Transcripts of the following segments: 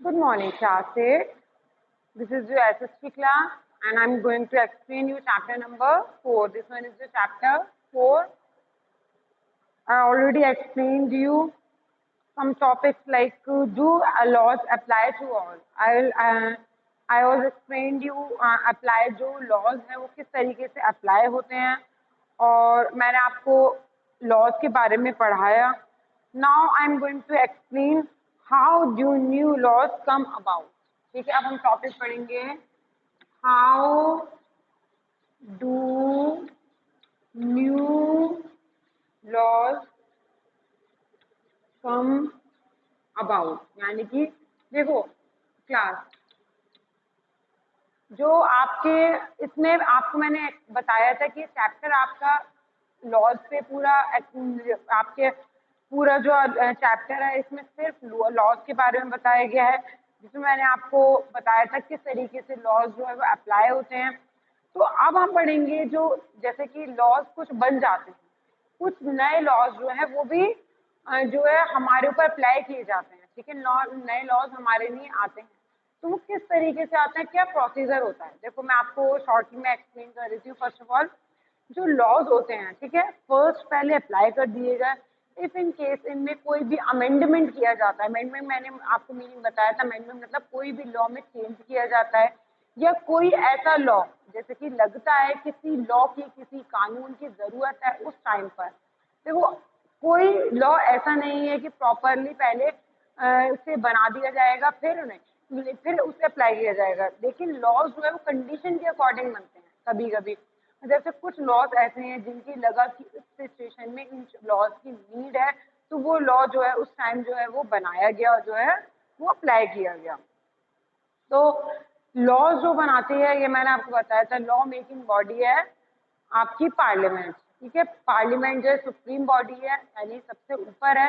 Good morning, class 8. This is your SST class, and I'm going to explain you chapter number 4. This one is the chapter 4. I already explained you some topics like do laws apply to all. I was explained you apply जो laws हैं वो किस तरीके से apply होते हैं और मैंने आपको laws के बारे में पढ़ाया. Now I'm going to explain how do new laws come about. ठीक है, अब हम टॉपिक पढ़ेंगे how do new laws come about. यानी कि देखो क्लास जो आपके इसमें आपको मैंने बताया था कि चैप्टर आपका लॉज पे पूरा आपके पूरा जो चैप्टर है इसमें सिर्फ लॉज के बारे में बताया गया है, जिसमें मैंने आपको बताया था किस तरीके से लॉज जो है वो अप्लाई होते हैं. तो अब हम पढ़ेंगे जो जैसे कि लॉज कुछ बन जाते हैं, कुछ नए लॉज जो है वो भी जो है हमारे ऊपर अप्लाई किए जाते हैं. ठीक है, नए लॉज हमारे लिए आते हैं तो वो किस तरीके से आते हैं, क्या प्रोसीजर होता है. देखो मैं आपको शॉर्टली में एक्सप्लेन कर देती हूँ. फर्स्ट ऑफ ऑल जो लॉज होते हैं, ठीक है, फर्स्ट पहले अप्लाई कर दिए गए. इफ इन केस इनमें कोई भी अमेंडमेंट किया जाता है, अमेंडमेंट मैंने आपको मीनिंग बताया था. अमेंडमेंट मतलब कोई भी लॉ में चेंज किया जाता है या कोई ऐसा लॉ जैसे कि लगता है किसी लॉ की किसी कानून की जरूरत है उस टाइम पर. देखो कोई लॉ ऐसा नहीं है कि प्रॉपरली पहले उसे बना दिया जाएगा फिर उसे अप्लाई किया जाएगा, लेकिन लॉज जो है वो कंडीशन के अकॉर्डिंग बनते हैं. कभी कभी जैसे कुछ लॉज ऐसे हैं जिनकी लगा कि इस सिचुएशन में इन लॉज की नीड है तो वो लॉ जो है उस टाइम जो है वो बनाया गया और जो है वो अप्लाई किया गया. तो लॉज जो बनाती है ये मैंने आपको बताया था, लॉ मेकिंग बॉडी है आपकी पार्लियामेंट. ठीक है, पार्लियामेंट जो है सुप्रीम बॉडी है, यानी सबसे ऊपर है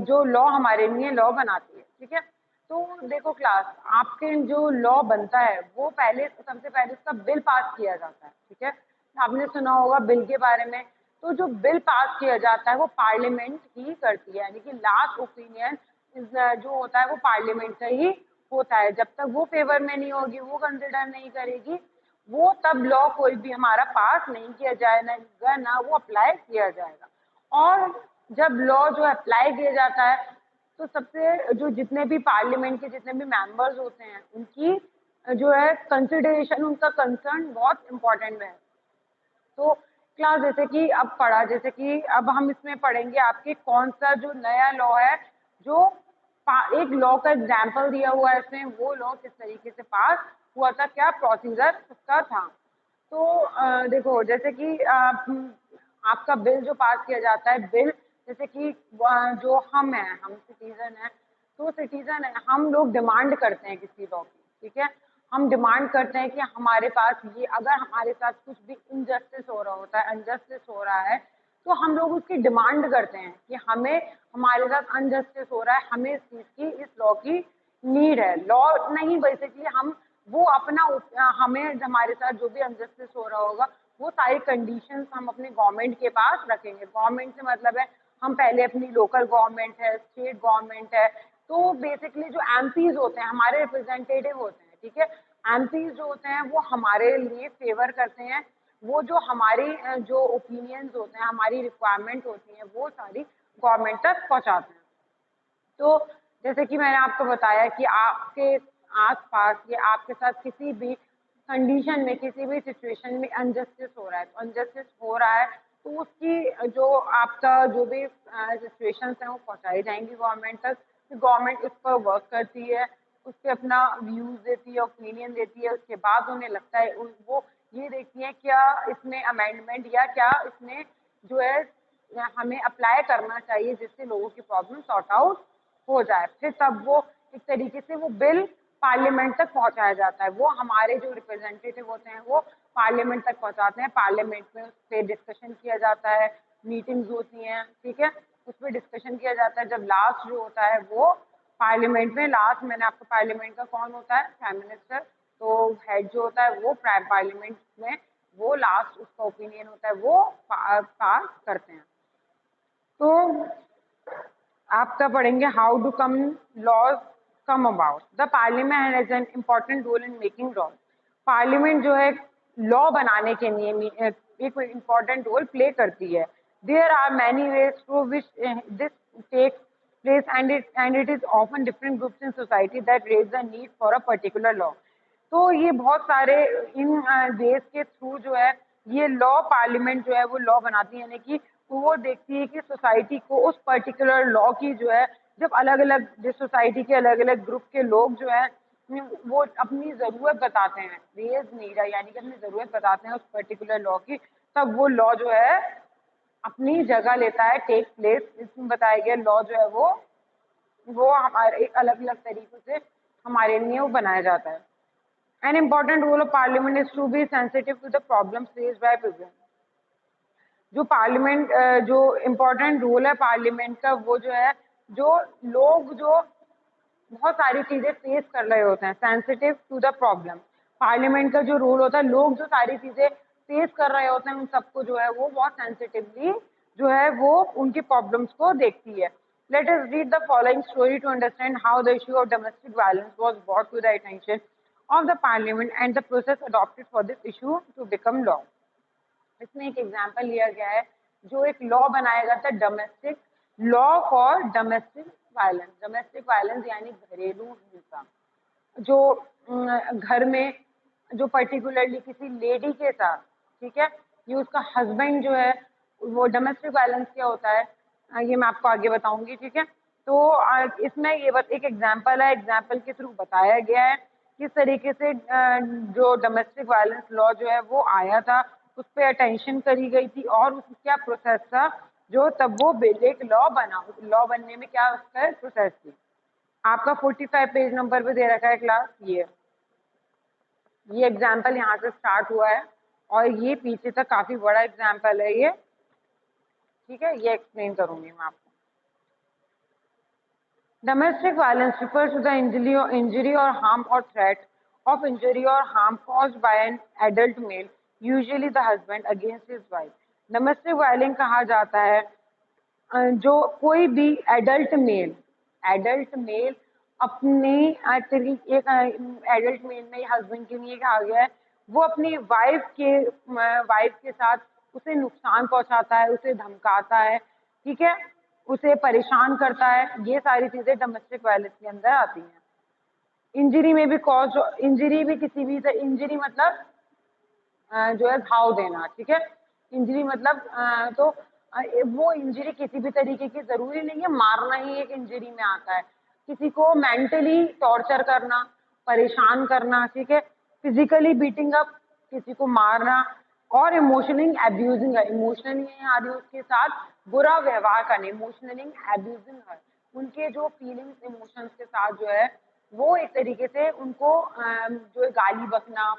जो लॉ हमारे लिए लॉ बनाती है. ठीक है, तो देखो क्लास आपके जो लॉ बनता है वो पहले सबसे पहले उसका बिल पास किया जाता है. ठीक है, आपने सुना होगा बिल के बारे में. तो जो बिल पास किया जाता है वो पार्लियामेंट ही करती है, यानी कि लास्ट ओपिनियन जो होता है वो पार्लियामेंट से ही होता है. जब तक वो फेवर में नहीं होगी, वो कंसिडर नहीं करेगी, वो तब लॉ कोई भी हमारा पास नहीं किया जाएगा, ना वो अप्लाई किया जाएगा. और जब लॉ जो अप्लाई किया जाता है तो सबसे जो जितने भी पार्लियामेंट के जितने भी मेंबर्स होते हैं उनकी जो है कंसिडरेशन, उनका कंसर्न बहुत इम्पोर्टेंट है. तो क्लास जैसे कि अब पढ़ा, जैसे कि अब हम इसमें पढ़ेंगे आपके कौन सा जो नया लॉ है जो एक लॉ का एग्जाम्पल दिया हुआ है इसमें, वो लॉ किस तरीके से पास हुआ था, क्या प्रोसीजर उसका था. तो देखो जैसे कि आपका बिल जो पास किया जाता है, बिल जैसे कि जो हम सिटीजन हैं, तो सिटीजन है हम लोग डिमांड करते हैं किसी लॉ की. ठीक है, हम डिमांड करते हैं कि हमारे पास ये अगर हमारे साथ कुछ भी इनजस्टिस हो रहा होता है, अनजस्टिस हो रहा है, तो हम लोग उसकी डिमांड करते हैं कि हमें हमारे साथ अनजस्टिस हो रहा है, हमें इस चीज़ की इस लॉ की नीड है. लॉ नहीं, बेसिकली हम वो अपना हमें हमारे साथ जो भी अनजस्टिस हो रहा होगा वो सारी कंडीशंस हम अपने गवर्नमेंट के पास रखेंगे. गवर्नमेंट से मतलब है हम पहले अपनी लोकल गवर्नमेंट है, स्टेट गवर्नमेंट है, तो बेसिकली जो एमपीज होते हैं हमारे रिप्रेजेंटेटिव होते हैं. ठीक है, एमपीज जो होते हैं वो हमारे लिए फेवर करते हैं, वो जो हमारी जो ओपिनियंस होते हैं, हमारी रिक्वायरमेंट होती है वो सारी गवर्नमेंट तक पहुंचाते हैं. तो जैसे कि मैंने आपको बताया कि आपके आसपास या आपके साथ किसी भी कंडीशन में किसी भी सिचुएशन में अनजस्टिस हो रहा है, तो अनजस्टिस हो रहा है तो उसकी जो आपका जो भी सिचुएशंस हैं वो पहुंचाई जाएंगी गवर्नमेंट तक. गवर्नमेंट उस पर वर्क करती है, उस पर अपना व्यूज देती है, ओपिनियन देती है. उसके बाद उन्हें लगता है वो ये देखती है क्या इसमें अमेंडमेंट या क्या इसमें जो है हमें अप्लाई करना चाहिए जिससे लोगों की प्रॉब्लम सॉर्ट आउट हो जाए. फिर तब वो एक तरीके से वो बिल पार्लियामेंट तक पहुंचाया जाता है. वो हमारे जो रिप्रेजेंटेटिव होते हैं वो पार्लियामेंट तक पहुंचाते हैं, पार्लियामेंट में उस पर डिस्कशन किया जाता है, मीटिंग्स होती हैं. ठीक है, उस पर डिस्कशन किया जाता है. जब लास्ट जो होता है वो पार्लियामेंट में लास्ट, मैंने आपको पार्लियामेंट का कौन होता है, प्राइम मिनिस्टर, तो हेड जो होता है वो पार्लियामेंट में वो लास्ट उसका ओपिनियन होता है वो पास करते हैं. तो आप तब पढ़ेंगे how do come laws come about. The parliament has an important role in making laws. Parliament जो है लॉ बनाने के लिए एक इम्पोर्टेंट रोल प्ले करती है. There are many ways through which this takes place and it is often different groups in society that raise the need for a particular law. तो ये बहुत सारे इन वेज के थ्रू जो है ये लॉ पार्लियामेंट जो है वो लॉ बनाती है, यानी कि वो देखती है कि सोसाइटी को उस पर्टिकुलर लॉ की जो है, जब अलग अलग जिस सोसाइटी के अलग अलग ग्रुप के लोग जो है वो अपनी ज़रूरत बताते हैं, रेज नीड है यानी कि अपनी ज़रूरत बताते हैं उस पर्टिकुलर लॉ की, तब वो लॉ जो है अपनी जगह लेता है, टेक प्लेस. इसमें बताया गया लॉ जो है वो हमारे एक अलग अलग तरीकों से हमारे लिए वो बनाया जाता है. An important role of parliament is to be sensitive to the problems faced by people. जो पार्लियामेंट जो इम्पोर्टेंट रोल है पार्लियामेंट का, वो जो है जो लोग जो बहुत सारी चीजें फेस कर रहे होते हैं, sensitive to the problem. Parliament का जो रोल होता है, लोग जो सारी चीजें फेस कर रहे होते हैं उन सबको जो है वो बहुत सेंसिटिवली जो है वो उनकी प्रॉब्लम्स को देखती है. Let us read the following story to understand how the issue of domestic violence was brought to the attention of the parliament and the process adopted for this issue to become law. इसमें एक example लिया गया है, जो एक law बनाया गया था, domestic law for domestic violence. Domestic violence यानी घरेलू हिंसा, जो घर में जो पर्टिकुलरली किसी लेडी के साथ, ठीक है, ये उसका हस्बैंड जो है, वो डोमेस्टिक वायलेंस क्या होता है ये मैं आपको आगे बताऊंगी, ठीक है. तो इसमें ये एक एग्जाम्पल है, एग्जाम्पल के थ्रू बताया गया है किस तरीके से जो डोमेस्टिक वायलेंस लॉ जो है वो आया था, उस पर अटेंशन करी गई थी और उसका क्या प्रोसेस था, जो तब वो एक लॉ बना. लॉ बनने में क्या उसका प्रोसेस थी. आपका 45 पेज नंबर पे दे रखा है क्लास. ये एग्जाम्पल यहाँ से स्टार्ट हुआ है और ये पीछे तक काफी बड़ा एग्जाम्पल है ये, ठीक है. ये एक्सप्लेन करूंगी मैं आपको. Domestic violence refers to the injury or harm or threat of injury or harm caused by an adult male, usually the husband, against his wife. Domestic violence कहा जाता है जो कोई भी एडल्ट मेल अपने एक एडल्ट मेल में husband के लिए कहा गया है, वो अपनी वाइफ के साथ उसे नुकसान पहुंचाता है, उसे धमकाता है, ठीक है, उसे परेशान करता है. ये सारी चीजें डोमेस्टिक वायलेंस के अंदर आती हैं. इंजरी में भी कॉज, इंजरी भी किसी भी इंजरी मतलब जो है घाव देना, ठीक है. इंजरी मतलब तो वो इंजरी किसी भी तरीके की जरूरी नहीं है मारना ही एक इंजरी में आता है. किसी को मेंटली टॉर्चर करना, परेशान करना, ठीक है, फिजिकली बीटिंग अप, किसी को मारना, और इमोशनली एब्यूजिंग, इमोशनली उसके साथ बुरा व्यवहार करना, इमोशनली एब्यूजिंग हर, उनके जो फीलिंग्स इमोशंस के साथ जो है वो एक तरीके से उनको जो है गाली बकना,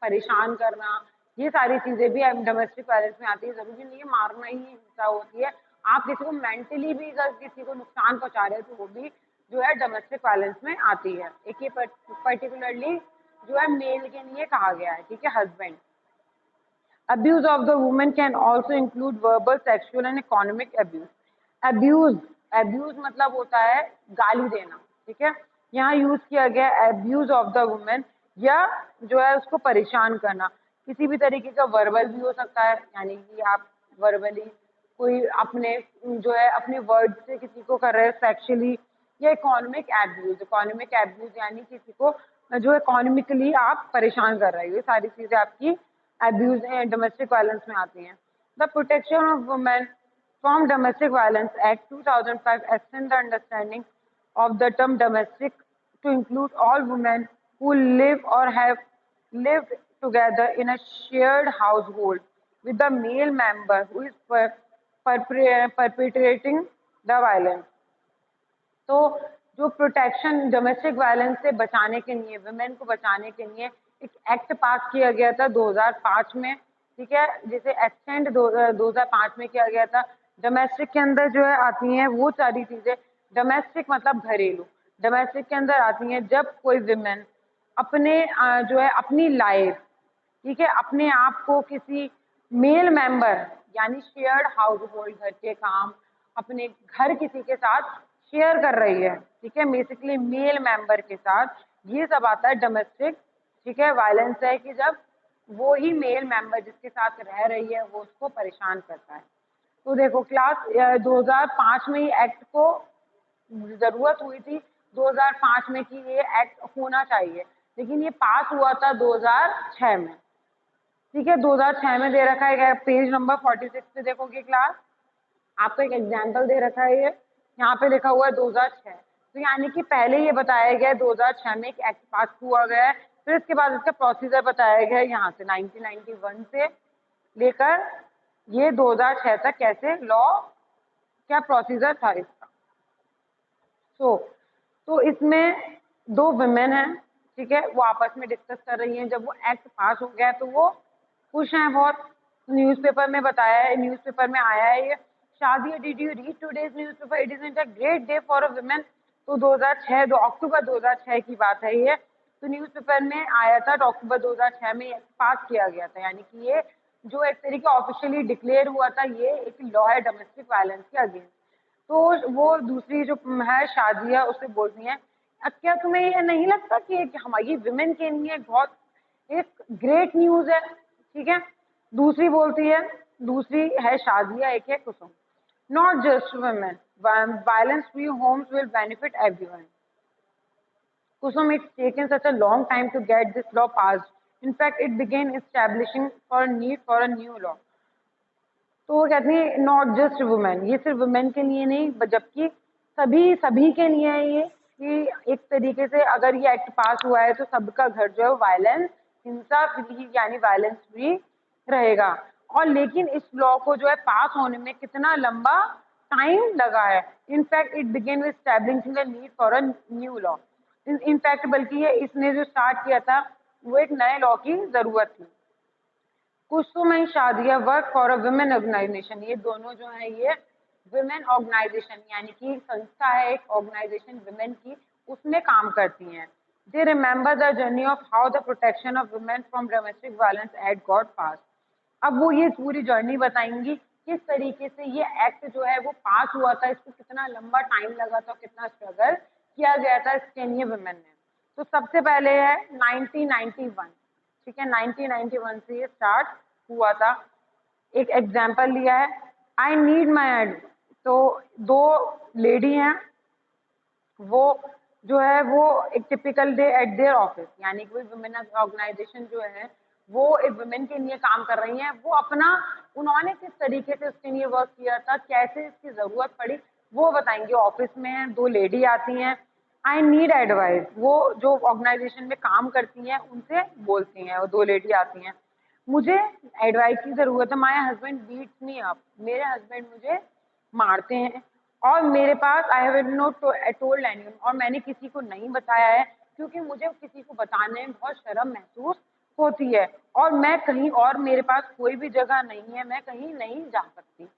परेशान करना, ये सारी चीजें भी डोमेस्टिक वायलेंस में आती है. जरूरी नहीं है मारना ही हिंसा होती है, आप किसी को मेंटली भी अगर किसी को नुकसान पहुंचा रहे हैं तो वो भी जो है डोमेस्टिक वायलेंस में आती है. एक ये पर्टिकुलरली जो है मेल के लिए कहा गया है, ठीक है, husband. Abuse of the woman can also include verbal, sexual and economic abuse. Abuse मतलब होता है गाली देना, ठीक है. यहाँ यूज किया गया abuse of the woman, या जो है उसको परेशान करना. किसी भी तरीके का वर्बल भी हो सकता है, यानी कि आप वर्बली कोई अपने जो है अपने वर्ड से किसी को कर रहे हैं सेक्सुअली, या इकोनॉमिक एब्यूज यानी किसी को जो इकोनॉमिकली आप परेशान कर रहे हो. ये सारी चीजें आपकी abuse and domestic violence में आती हैं. The Protection of Women from Domestic Violence Act 2005 extends the understanding of the term domestic to include all women who live or have lived together in a shared household with the male member who is perpetrating the violence. तो जो protection domestic violence से बचाने के लिए, women को बचाने के लिए एक एक्ट पास किया गया था 2005 में, ठीक है, जिसे एक्सटेंड 2005 में किया गया था. डोमेस्टिक के अंदर जो है आती हैं वो सारी चीजें, डोमेस्टिक मतलब घरेलू, डोमेस्टिक के अंदर आती हैं जब कोई वुमेन अपने जो है अपनी लाइफ, ठीक है, अपने आप को किसी मेल मेंबर यानी शेयर्ड हाउस होल्ड, घर के काम अपने घर किसी के साथ शेयर कर रही है, ठीक है, बेसिकली मेल मेंबर के साथ, ये सब आता है डोमेस्टिक, ठीक है, वायलेंस है कि जब वो ही मेल मेंबर जिसके साथ रह रही है वो उसको परेशान करता है। तो देखो क्लास 2005 में ही एक्ट को जरूरत हुई थी 2005 में कि ये एक्ट होना चाहिए, लेकिन ये पास हुआ था 2006 में, ठीक है, 2006 में दे रखा है पेज नंबर 46 पे देखोगे क्लास, आपको एक एग्जाम्पल दे रखा है ये, यहाँ पे लिखा हुआ है 2006, तो यानी कि पहले ये बताया गया है 2006 में एक एक्ट पास हुआ गया है, फिर इसके बाद इसका प्रोसीजर बताया गया है यहाँ से 1991 से लेकर ये 2006 तक कैसे लॉ क्या प्रोसीजर था इसका। तो इसमें दो वुमेन हैं, ठीक है, वो आपस में डिस्कस कर रही हैं, जब वो एक्ट पास हो गया तो वो खुश हैं बहुत, न्यूज़पेपर में बताया है, न्यूज़पेपर में आया है ये, शादी, did you read today's newspaper, it is a great day for a women. तो 2006 अक्टूबर 2006 की बात है ये, तो न्यूज़पेपर में आया था, तो अक्टूबर 2006 में पास किया गया था, यानी कि ये जो एक तरीके ऑफिशियली डिक्लेयर हुआ था, ये एक लॉ है डोमेस्टिक वायलेंस के अगेंस्ट। तो वो दूसरी जो है शादिया उसे बोलती हैं, अब क्या तुम्हें ये नहीं लगता कि हमारी विमेन के लिए बहुत एक ग्रेट न्यूज है, ठीक है। दूसरी बोलती है, दूसरी है शादिया, एक है Kusum, not just women, violence free homes will benefit everyone. Kusum, it's taken such a long time to get this law passed. In fact, it began establishing for a need for a new law. तो वो कहती है not just women, ये सिर्फ women के लिए नहीं जबकि सभी सभी के लिए है ये, कि एक तरीके से अगर ये एक्ट पास हुआ है तो सबका घर जो है वायलेंस हिंसा फ्री यानी वायलेंस फ्री रहेगा। और लेकिन इस लॉ को जो है पास होने में कितना लंबा टाइम लगा है। In fact it began with establishing the need for a new law. In fact बल्कि ये इसने जो स्टार्ट किया था वो एक नए लॉ की जरूरत थी। Kusum and Shadiya work for a women organisation, ये दोनों जो है ये वुमेन ऑर्गेनाइजेशन यानी कि संस्था है एक ऑर्गेनाइजेशन वुमेन की, उसमें काम करती हैं। They remember the journey of how the protection of women from domestic violence act got pass. अब वो ये पूरी जर्नी बताएंगी किस तरीके से ये एक्ट जो है वो पास हुआ था, इसको कितना लंबा टाइम लगा था, कितना स्ट्रगल किया गया था इसके लिए वुमेन ने। तो सबसे पहले है 1991, ठीक है, 1991 से ये स्टार्ट हुआ था। एक एग्जाम्पल लिया है, आई नीड माई एड। तो दो लेडी हैं, वो जो है वो एक typical day at their office, यानी कि वुमेन ऑर्गेनाइजेशन जो है वो एक वुमेन के लिए काम कर रही हैं, वो अपना उन्होंने किस तरीके से उसके लिए वर्क किया था, कैसे इसकी जरूरत पड़ी वो बताएंगे। ऑफिस में दो लेडी आती हैं, आई नीड एडवाइस, वो जो ऑर्गेनाइजेशन में काम करती हैं उनसे बोलती हैं, वो दो लेडी आती हैं, मुझे एडवाइस की जरूरत है, my husband beats me up, मेरे हस्बैंड मुझे मारते हैं और मेरे पास I have not told anyone, और मैंने किसी को नहीं बताया है क्योंकि मुझे किसी को बताने में बहुत शर्म महसूस होती है और मैं कहीं और मेरे पास कोई भी जगह नहीं है, मैं कहीं नहीं जा सकती।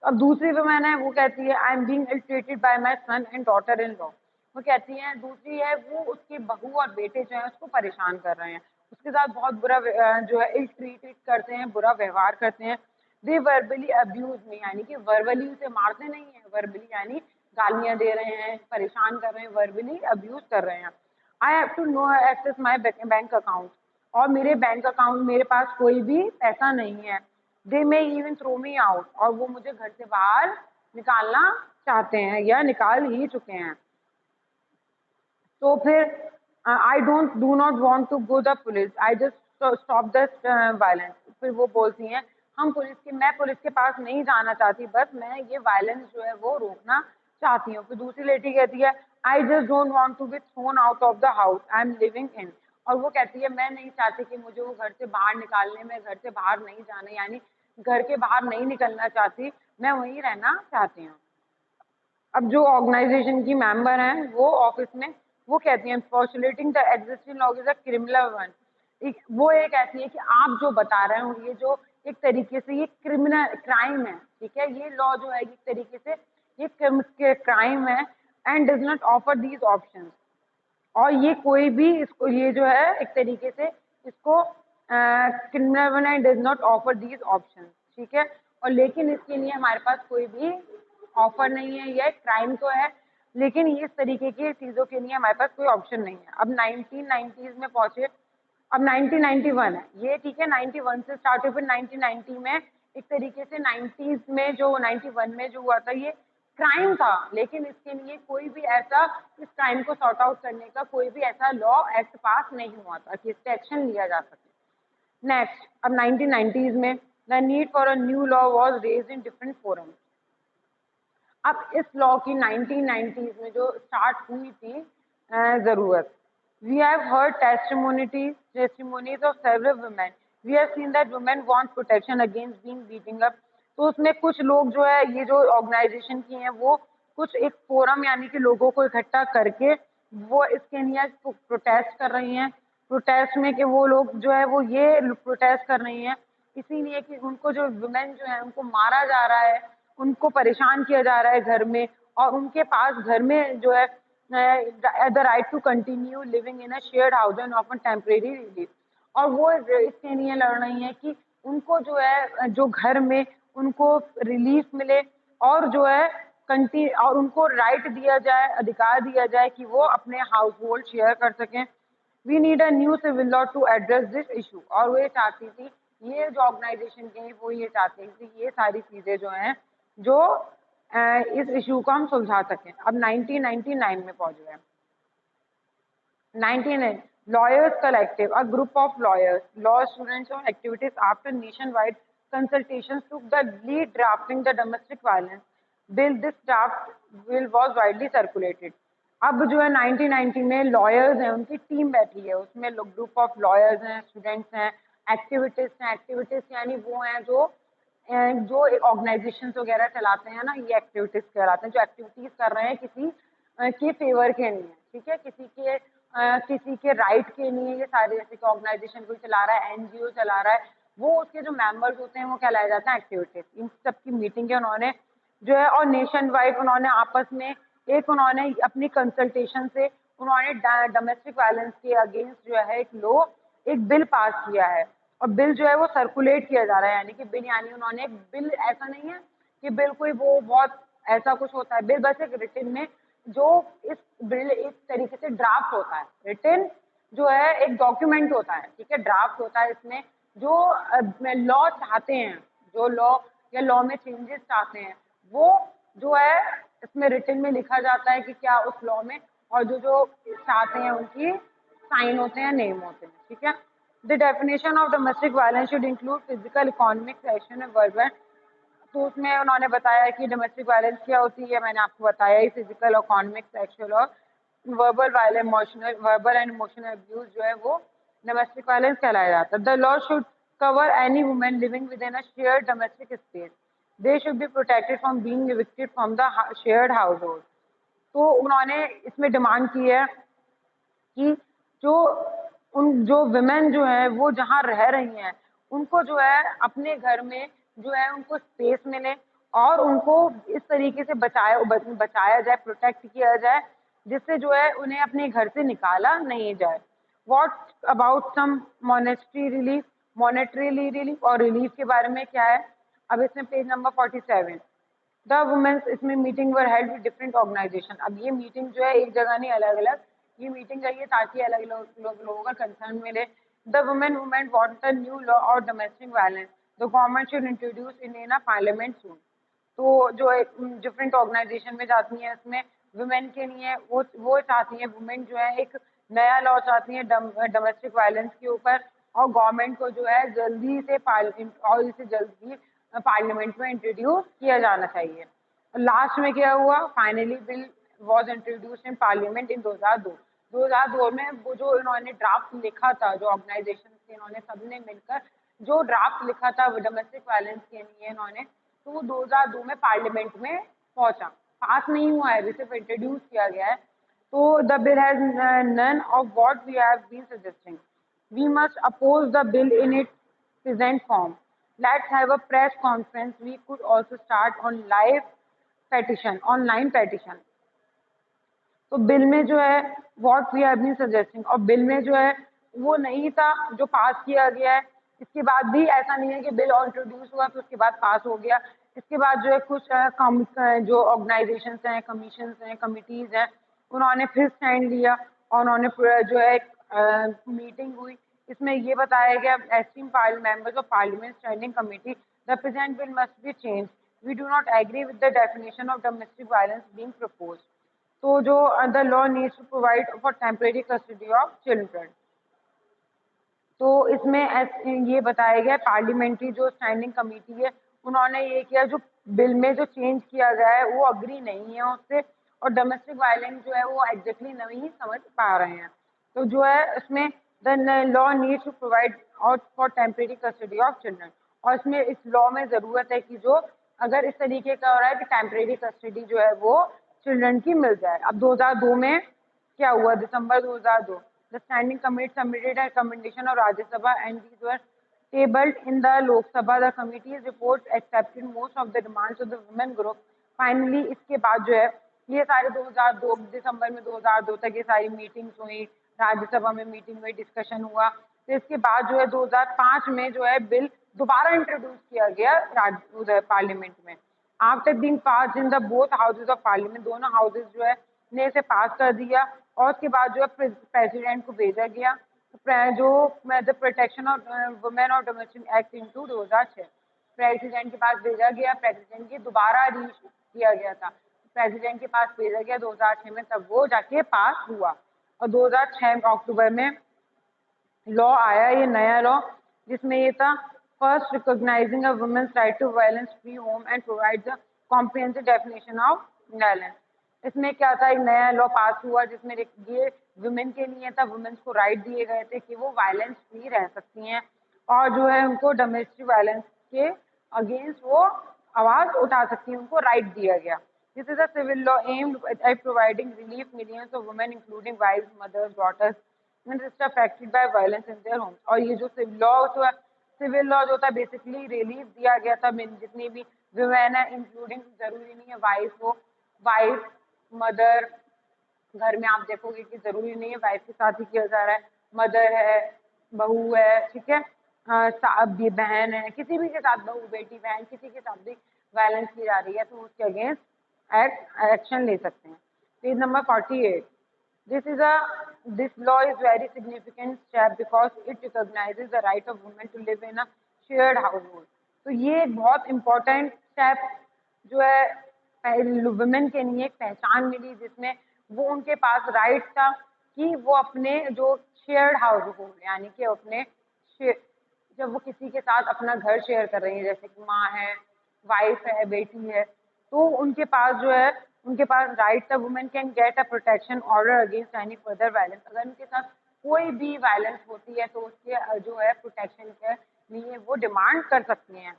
अब दूसरी वुमेन है, वो कहती है I am being ill treated by my son and daughter in law. वो कहती है दूसरी है वो उसके बहू और बेटे जो है उसको परेशान कर रहे हैं, उसके साथ बहुत बुरा जो है इल ट्रीटेड करते हैं, बुरा व्यवहार करते हैं। दे वर्बली अब्यूज मी, यानी कि वर्बली उसे मारते नहीं है, वर्बली यानी गालियां दे रहे हैं, परेशान कर रहे हैं, वर्बली अब्यूज कर रहे हैं। I have to no access my bank account, और मेरे बैंक अकाउंट मेरे पास कोई भी पैसा नहीं है। They may even throw me out, और वो मुझे घर से बाहर निकालना चाहते हैं या निकाल ही चुके हैं। तो फिर I do not want to go the police, I just stop the violence. फिर वो बोलती हैं मैं पुलिस के पास नहीं जाना चाहती, बस मैं ये वायलेंस जो है वो रोकना चाहती हूँ। फिर दूसरी लेडी कहती है I just don't want to be thrown out of the house I am living in, और वो कहती है मैं नहीं चाहती कि मुझे वो घर से बाहर निकालने में, घर से बाहर नहीं जाने यानी घर के बाहर नहीं निकलना चाहती, मैं वहीं रहना चाहती हूँ। अब जो ऑर्गेनाइजेशन की मेंबर हैं वो ऑफिस में वो कहती हैं formulating the existing law is a criminal one. वो ये कहती है कि आप जो बता रहे हो ये जो एक तरीके से ये क्रिमिनल क्राइम है, ठीक है, ये लॉ जो है एक तरीके से ये क्राइम है and does not offer these options, और ये कोई भी इसको ये जो है एक तरीके से इसको criminal one and does not offer these options, ठीक है, और लेकिन इसके लिए हमारे पास कोई भी ऑफर नहीं है, यह क्राइम तो है लेकिन इस तरीके की चीज़ों के लिए हमारे पास कोई ऑप्शन नहीं है। अब 1990s में पहुंचे, अब 1991 है ये, ठीक है, 91 से स्टार्ट हुई, फिर 1990 में एक तरीके से 90s में जो 91 में जो हुआ था ये क्राइम था, लेकिन इसके लिए कोई भी ऐसा इस क्राइम को सॉर्ट आउट करने का कोई भी ऐसा लॉ एक्ट पास नहीं हुआ था कि इस पे एक्शन लिया जा सके। नेक्स्ट, अब 1990s में the need for a new law was raised in different forums. अब इस लॉ की 1990s में जो स्टार्ट हुई थी जरूरत, we have heard testimonies of several women. We have seen that women want protection against being beaten up. तो उसमें कुछ लोग जो है ये जो ऑर्गेनाइजेशन की हैं वो कुछ एक फोरम यानी कि लोगों को इकट्ठा करके वो इसके लिए प्रोटेस्ट कर रही हैं। प्रोटेस्ट में कि वो लोग जो है वो ये प्रोटेस्ट कर रही हैं इसीलिए कि उनको जो वुमेन जो है उनको मारा जा रहा है, उनको परेशान किया जा रहा है घर में, और उनके पास घर में जो है the right to continue living in a shared house and often temporary relief। और वो इसके लिए लड़ रही हैं कि उनको जो है जो घर में उनको रिलीफ मिले और जो है और उनको राइट दिया जाए, अधिकार दिया जाए कि वो अपने हाउस होल्ड शेयर कर सकें। We need a new civil law to address this issue. और वो ये चाहती थी, ये जो ऑर्गेनाइजेशन की वो ये चाहती थी ये सारी चीज़ें जो हैं जो इस इशू को हम सुलझा सकें। अब 1999 में पहुंच गए। 1999 lawyers collective, a group of lawyers, law students और activities after nationwide consultations took the lead drafting the domestic violence bill. This draft bill was widely circulated। अब जो है 1990 में लॉयर्स हैं उनकी टीम बैठी है, उसमें ग्रुप ऑफ लॉयर्स हैं, स्टूडेंट्स हैं, एक्टिविटिस्ट हैं। एक्टिविटिस्ट यानी वो हैं जो जो ऑर्गेनाइजेशन वगैरह चलाते हैं ना, ये एक्टिविटीज कहलाते हैं, जो एक्टिविटीज कर रहे हैं किसी के फेवर के लिए, ठीक है, किसी के राइट के लिए। ये सारे जैसे कि ऑर्गेनाइजेशन कोई चला रहा है, एनजीओ चला रहा है, वो उसके जो मेंबर्स होते हैं वो कहलाए जाते हैं एक्टिविटीज। इन सब की मीटिंग है उन्होंने जो है, और नेशन वाइड उन्होंने आपस में एक उन्होंने अपनी कंसल्टेशन से उन्होंने डोमेस्टिक वायलेंस के अगेंस्ट जो है एक बिल पास किया है। और बिल जो है वो सर्कुलेट किया जा रहा है, यानी कि बिल यानी उन्होंने एक बिल, ऐसा नहीं है कि बिल कोई वो बहुत ऐसा कुछ होता है, बिल बस एक रिटन में जो इस बिल एक तरीके से ड्राफ्ट होता है, रिटन जो है एक डॉक्यूमेंट होता है, ठीक है, ड्राफ्ट होता है। इसमें जो लॉ चाहते हैं, जो लॉ या लॉ में चेंजेस चाहते हैं वो जो है इसमें रिटन में लिखा जाता है कि क्या उस लॉ में, और जो जो चाहते हैं उनकी साइन होते हैं, नेम होते हैं, ठीक है। The definition of domestic violence should include physical, economic, sexual and verbal. तो उसमें उन्होंने बताया कि डोमेस्टिक वायलेंस क्या होती है, मैंने आपको बताया ही, फिजिकल, इकोनॉमिक, सेक्सुअल और verbal violence, emotional, verbal and emotional abuse जो है वो डोमेस्टिक वायलेंस कहलाया जाता है। The law should cover any woman living within a shared domestic space. They should be protected from being evicted from the shared household। तो उन्होंने इसमें demand की है कि जो विमेन जो है वो जहाँ रह रही हैं उनको जो है अपने घर में जो है उनको स्पेस मिले और उनको इस तरीके से बचाया जाए, प्रोटेक्ट किया जाए, जिससे जो है उन्हें अपने घर से निकाला नहीं जाए। What about some monetary relief और रिलीफ के बारे में क्या है, अब इसमें पेज नंबर 47। द वुमेन्स, इसमें meeting were held with different organisation. अब ये मीटिंग जो है एक जगह नहीं, अलग अलग ये मीटिंग चाहिए ताकि अलग लोगों का कंसर्न मिले। The women want a new law और domestic violence the government should introduce in a parliament soon. तो जो एक डिफरेंट ऑर्गेनाइजेशन में जाती हैं इसमें वुमेन के लिए वो चाहती हैं, वुमेन जो है एक नया लॉ चाहती हैं डोमेस्टिक वायलेंस के ऊपर, और गवर्नमेंट को जो है जल्दी से पार्लियामेंट में इंट्रोड्यूस किया जाना चाहिए। लास्ट में क्या हुआ, finally bill was introduced in parliament in 2002 में। वो जो इन्होंने ड्राफ्ट लिखा था, जो ऑर्गेनाइजेशन से इन्होंने सबने मिलकर जो ड्राफ्ट लिखा था डोमेस्टिक वायलेंस के लिए इन्होंने, तो वो 2002 में पार्लियामेंट में पहुंचा, पास नहीं हुआ है, अभी सिर्फ इंट्रोड्यूस किया गया है। तो the bill has none of what we have been suggesting. We must oppose the bill in it present form. Let's have a press conference. We could also start on online petition। तो bill में जो है what we have been suggesting, और bill में जो है वो नहीं था जो पास किया गया है। इसके बाद भी ऐसा नहीं है कि बिल इंट्रोड्यूस हुआ तो उसके बाद पास हो गया। इसके बाद जो है कुछ जो ऑर्गेनाइजेशंस हैं, कमीशंस हैं, कमिटीज हैं, उन्होंने फिर स्टैंड लिया और उन्होंने जो है मीटिंग हुई। इसमें ये बताया गया esteem members of parliament standing committee, the present bill must be change, we do not agree with the definition of domestic violence being proposed. तो जो the law needs to provide for temporary custody of children. तो इसमें ये बताया गया parliamentary जो standing committee है, उन्होंने ये किया जो बिल में जो चेंज किया गया है वो अग्री नहीं है उससे, और डोमेस्टिक वायलेंस जो है वो एग्जैक्टली नहीं समझ पा रहे हैं। तो जो है इसमें the law needs to provide और for temporary custody of children, और इसमें इस लॉ में ज़रूरत है कि जो अगर इस तरीके का हो रहा है कि टेम्परेरी कस्टडी जो है वो चिल्ड्रन की मिल जाए। अब 2002 में क्या हुआ, दिसंबर 2002, the standing committee submitted a recommendation of Rajya Sabha and these were tabled in the Lok Sabha. The committee's report accepted most of the demands of the women group. Finally इसके बाद जो है ये सारे 2002 दिसंबर में 2002 तक ये सारी मीटिंग्स हुई, राज्यसभा में मीटिंग हुई, डिस्कशन हुआ। तो इसके बाद जो है 2005 में जो है बिल दोबारा इंट्रोड्यूस किया गया उधर पार्लियामेंट में। After being pass in the both houses of parliament, दोनों हाउसेज जो है ने इसे पास कर दिया, और उसके बाद जो है प्रेसिडेंट को भेजा गया जो द प्रोटेक्शन ऑफ वुमेन और डोमेस्टिक एक्ट इंटू 2006 प्रेसिडेंट के पास भेजा गया। प्रेसिडेंट की दोबारा रीइशू किया गया था, प्रेसिडेंट के पास भेजा गया 2006 में, तब वो जाके पास हुआ। और 2006 अक्टूबर में लॉ आया, ये नया लॉ, जिसमें ये था first recognising a women's right to violence free home and provide the comprehensive definition of violence. इसमें क्या था, एक नया लॉ पास हुआ जिसमें ये वुमेन के लिए था, वुमेन्स को राइट दिए गए थे कि वो वायलेंस फ्री रह सकती हैं और जो है उनको डोमेस्टिक वायलेंस के अगेंस्ट वो आवाज उठा सकती हैं, उनको राइट दिया गया। This is a civil law aimed at providing relief millions of women including wives, mothers, daughters affected by violence in their homes. और ये जो सिविल लॉ जो था बेसिकली रिलीफ दिया गया था जितनी भी वुमेन है, इंक्लूडिंग जरूरी नहीं है वाइफ हो, वाइफ, मदर, घर में आप देखोगे कि जरूरी नहीं है वाइफ के साथ ही किया जा रहा है, मदर है, बहू है, ठीक है, ये बहन है, किसी भी के साथ, बहू, बेटी, बहन, किसी के साथ भी वायलेंस की जा रही है तो उसके अगेंस्ट एक्शन ले सकते हैं। Page number 48, this law is very significant step because it recognizes the right of women to live in a shared household। तो ये एक बहुत इम्पोर्टेंट स्टेप जो है वुमेन के लिए एक पहचान मिली, जिसमें वो उनके पास राइट था कि वो अपने जो शेयर्ड हाउस होल्ड यानी कि अपने जब वो किसी के साथ अपना घर शेयर कर रही है, जैसे कि माँ है, वाइफ है, बेटी है, तो उनके पास जो है उनके पास राइट था, women can get a protection order against any further violence. अगर उनके साथ कोई भी वायलेंस होती है तो उसके जो है प्रोटेक्शन के लिए वो डिमांड कर सकती हैं।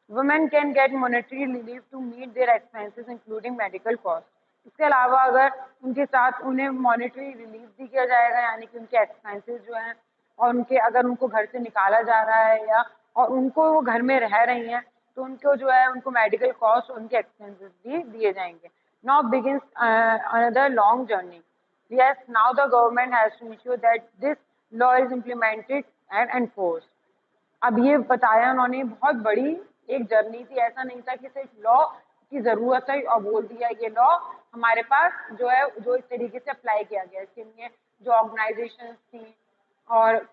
Women can get monetary relief to meet their expenses including medical cost. इसके अलावा अगर उनके साथ उन्हें मॉनेटरी रिलीफ भी किया जाएगा, यानी कि उनके एक्सपेंसेस जो हैं और उनके अगर उनको घर से निकाला जा रहा है या और उनको वो घर में रह रही हैं तो उनको जो है उनको मेडिकल कॉस्ट उनके एक्सपेंसेस भी दिए जाएंगे। Now begins another long journey. Yes, now the government has to ensure that this law is implemented and enforced। अब ये बताया उन्होंने, बहुत बड़ी एक जर्नी थी, ऐसा नहीं था कि सिर्फ लॉ की जरूरत है और बोल दिया ये लॉ हमारे पास जो है जो इस तरीके से अप्लाई किया गया। इसके लिए जो ऑर्गेनाइजेशंस थी और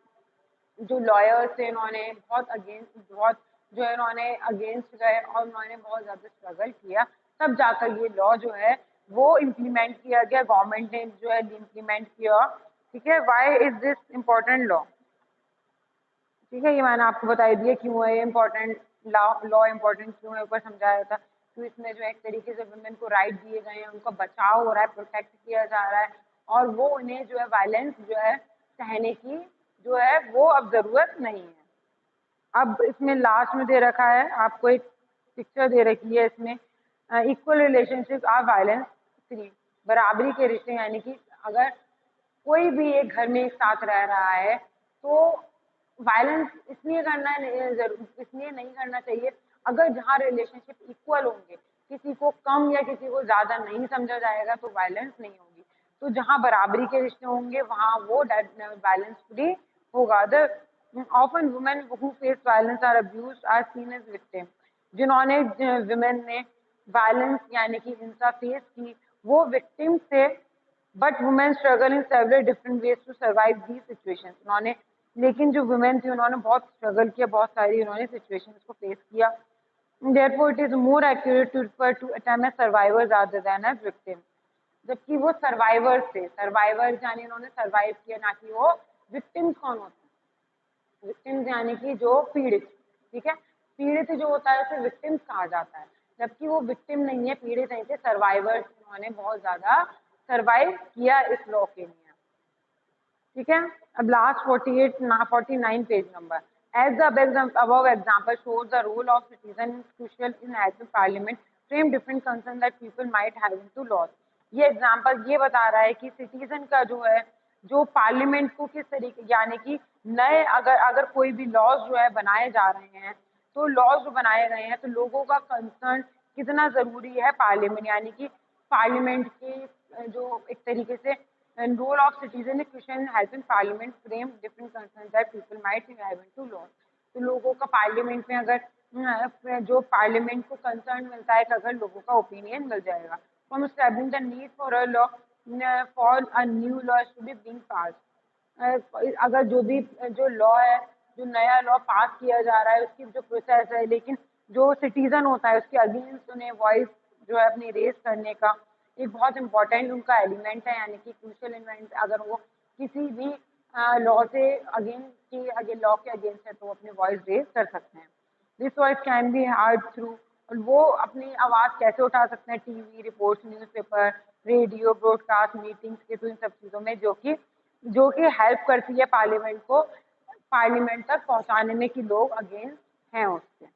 जो लॉयर्स थे इन्होंने बहुत जो है इन्होंने अगेंस्ट गए और उन्होंने बहुत ज़्यादा स्ट्रगल किया, तब जाकर ये लॉ जो है वो इम्प्लीमेंट किया गया, गवर्नमेंट ने जो है इम्प्लीमेंट किया। ठीक है, why is this important law? ठीक है, ये मैंने आपको बता दिया क्यों है ये इम्पोर्टेंट लॉ इम्पोर्टेंट क्यों है, ऊपर समझाया था। तो इसमें जो है एक तरीके से वुमेन को राइट दिए गए हैं, उनका बचाव हो रहा है, प्रोटेक्ट किया जा रहा है और वो उन्हें जो है वायलेंस जो है सहने की जो है वो अब ज़रूरत नहीं है। अब इसमें लास्ट में दे रखा है आपको एक पिक्चर दे रखी है, इसमें equal relationship are violence free, बराबरी के रिश्ते, यानी कि अगर कोई भी एक घर में एक साथ रह रहा है तो वायलेंस इसलिए नहीं करना चाहिए अगर जहाँ रिलेशनशिप इक्वल होंगे, किसी को कम या किसी को ज़्यादा नहीं समझा जाएगा तो वायलेंस नहीं होगी। तो जहाँ बराबरी के रिश्ते होंगे वहाँ वो वायलेंस फ्री होगा। The often women who face violence are abused are seen as victims। जिन्होंने विमेन ने वायलेंस यानी कि हिंसा फेस की वो विक्टिम थे, but women struggle in several different ways to survive these situations. उन्होंने, लेकिन जो वुमेन थी उन्होंने बहुत स्ट्रगल किया, बहुत सारी उन्होंने सिचुएशंस को फेस किया। Therefore, it is more accurate to refer to them as survivors rather than as victims. जबकि वो सर्वाइवर्स थे, सर्वाइवर्स यानी उन्होंने सर्वाइव किया, ना कि वो विक्टिम्स। कौन होते हैं विक्टिम्स? यानी कि जो पीड़ित, ठीक है, पीड़ित जो होता है उसे विक्टिम्स कहा जाता है, जबकि वो विक्टिम नहीं है, पीड़ित नहीं थे, सर्वाइवर्स। उन्होंने बहुत ज्यादा सर्वाइव किया इस लॉ के लिए, ठीक है। अब last 49 page number. As the above example shows, the role of citizen is crucial in helping parliament frame different concerns that people might have into laws. ये एग्जाम्पल ये बता रहा है कि सिटीजन का जो है, जो पार्लियामेंट को किस तरीके, यानी कि नए अगर कोई भी लॉज जो है बनाए जा रहे हैं, तो लॉज जो बनाए गए हैं तो लोगों का कंसर्न कितना जरूरी है पार्लियामेंट, यानी कि पार्लियामेंट के जो एक तरीके से role of citizen is crucial in helping parliament frame different concerns that people might have into law. तो लोगों का पार्लियामेंट में अगर जो पार्लियामेंट को कंसर्न मिलता है कि अगर लोगों का ओपिनियन मिल जाएगा, from establishing the need for a law for a new law to be being pass. अगर जो लॉ है, जो नया लॉ पास किया जा रहा है, उसकी जो प्रोसेस है, लेकिन जो सिटीजन होता है उसके अगेंस्ट उन्हें वॉइस जो है अपनी रेस करने का एक बहुत इंपॉर्टेंट उनका एलिमेंट है, यानी कि क्रूशियल इवेंट। अगर वो किसी भी लॉ से अगेंस्ट लॉ के अगेंस्ट है तो वो अपनी वॉइस रेज कर सकते हैं। This voice can be heard through, और वो अपनी आवाज़ कैसे उठा सकते हैं? TV reports, newspaper, radio, broadcast, meetings के थ्रू, इन सब चीज़ों में जो कि हेल्प करती है पार्लियामेंट को पार्लियामेंट तक पहुंचाने में कि लोग अगेंस्ट हैं उसके।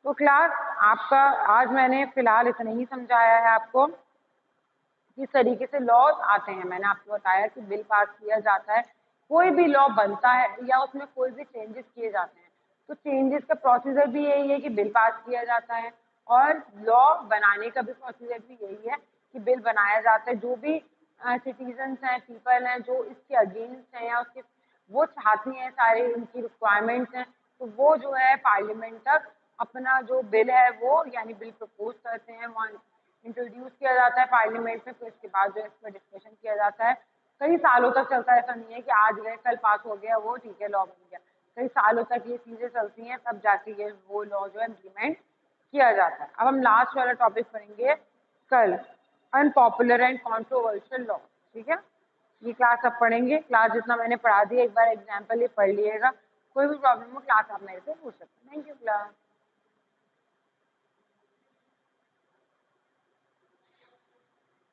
तो क्लास आपका आज मैंने फिलहाल इतना ही समझाया है आपको किस तरीके से लॉज आते हैं। मैंने आपको बताया कि बिल पास किया जाता है, कोई भी लॉ बनता है या उसमें कोई भी चेंजेस किए जाते हैं, तो चेंजेस का प्रोसीजर भी यही है कि बिल पास किया जाता है, और लॉ बनाने का भी प्रोसीजर भी यही है कि बिल बनाया जाता है। जो भी सिटीजन्स हैं, पीपल हैं जो इसके अगेंस्ट हैं या उसके वो चाहती हैं, सारे इनकी रिक्वायरमेंट्स हैं, तो वो जो है पार्लियामेंट तक अपना जो बिल है वो, यानी बिल प्रपोज करते हैं, वहाँ इंट्रोड्यूस किया जाता है पार्लियामेंट में, फिर इसके बाद जो है इस पर डिस्कशन किया जाता है। कई सालों तक चलता है, ऐसा नहीं है कि आज गए कल पास हो गया वो ठीक है लॉ बन गया। कई सालों तक ये चीज़ें चलती हैं, तब जाके ये वो लॉ जो है इम्प्लीमेंट किया जाता है। अब हम लास्ट वाला टॉपिक पढ़ेंगे कल, अनपॉपुलर एंड कॉन्ट्रोवर्शियल लॉ, ठीक है। ये क्लास आप पढ़ेंगे, क्लास जितना मैंने पढ़ा दिया एक बार एग्जाम्पल ये पढ़ लिएगा। कोई भी प्रॉब्लम हो क्लास आप मेरे से पूछ सकते हैं। Thank you class.